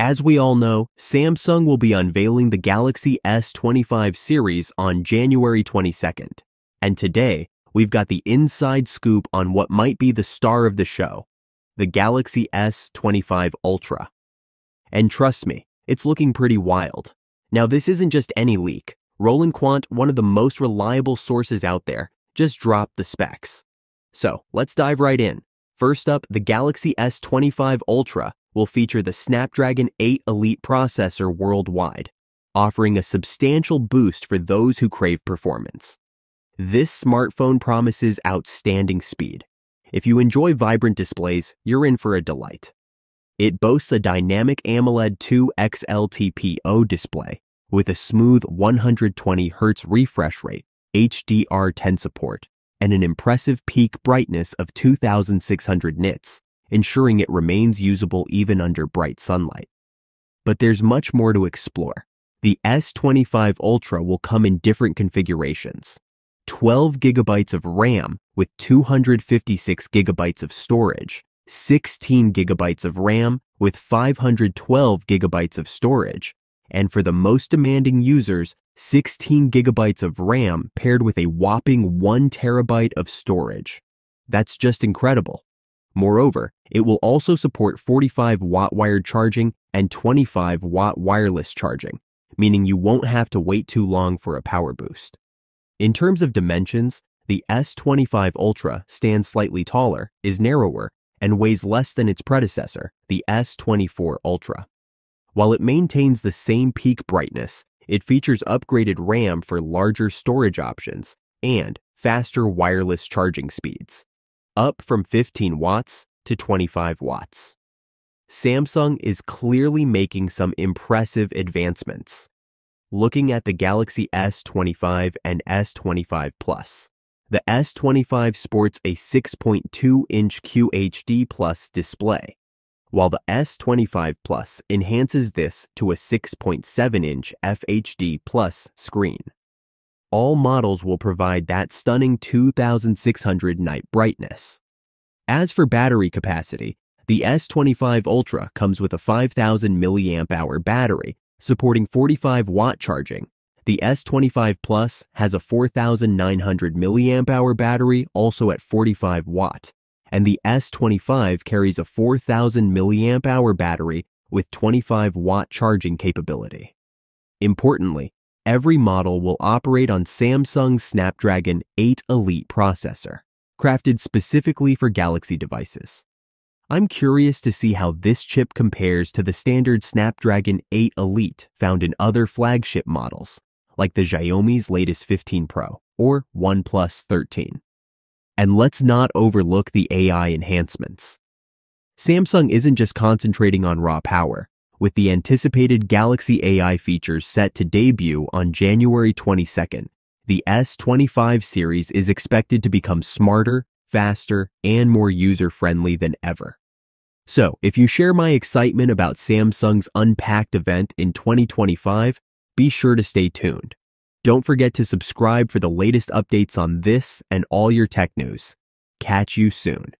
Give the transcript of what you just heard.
As we all know, Samsung will be unveiling the Galaxy S25 series on January 22nd. And today, we've got the inside scoop on what might be the star of the show, the Galaxy S25 Ultra. And trust me, it's looking pretty wild. Now, this isn't just any leak. Roland Quant, one of the most reliable sources out there, just dropped the specs. So, let's dive right in. First up, the Galaxy S25 Ultra will feature the Snapdragon 8 Elite processor worldwide, offering a substantial boost for those who crave performance. This smartphone promises outstanding speed. If you enjoy vibrant displays, you're in for a delight. It boasts a dynamic AMOLED 2 XLTPO display with a smooth 120Hz refresh rate, HDR10 support, and an impressive peak brightness of 2600 nits, ensuring it remains usable even under bright sunlight. But there's much more to explore. The S25 Ultra will come in different configurations. 12 GB of RAM with 256 GB of storage, 16 GB of RAM with 512 GB of storage, and for the most demanding users, 16 GB of RAM paired with a whopping 1 TB of storage. That's just incredible. Moreover, it will also support 45-watt wired charging and 25-watt wireless charging, meaning you won't have to wait too long for a power boost. In terms of dimensions, the S25 Ultra stands slightly taller, is narrower, and weighs less than its predecessor, the S24 Ultra. While it maintains the same peak brightness, it features upgraded RAM for larger storage options and faster wireless charging speeds, up from 15 watts to 25 watts. Samsung is clearly making some impressive advancements. Looking at the Galaxy S25 and S25 Plus, the S25 sports a 6.2-inch QHD Plus display, while the S25 Plus enhances this to a 6.7-inch FHD Plus screen. All models will provide that stunning 2600 night brightness. As for battery capacity, the S25 Ultra comes with a 5000 mAh battery, supporting 45-watt charging. The S25 Plus has a 4900 mAh battery, also at 45 watt, and the S25 carries a 4000 mAh battery with 25-watt charging capability. Importantly, every model will operate on Samsung's Snapdragon 8 Elite processor, crafted specifically for Galaxy devices. I'm curious to see how this chip compares to the standard Snapdragon 8 Elite found in other flagship models, like the Xiaomi's latest 15 Pro or OnePlus 13. And let's not overlook the AI enhancements. Samsung isn't just concentrating on raw power. With the anticipated Galaxy AI features set to debut on January 22nd, the S25 series is expected to become smarter, faster, and more user-friendly than ever. So, if you share my excitement about Samsung's Unpacked event in 2025, be sure to stay tuned. Don't forget to subscribe for the latest updates on this and all your tech news. Catch you soon.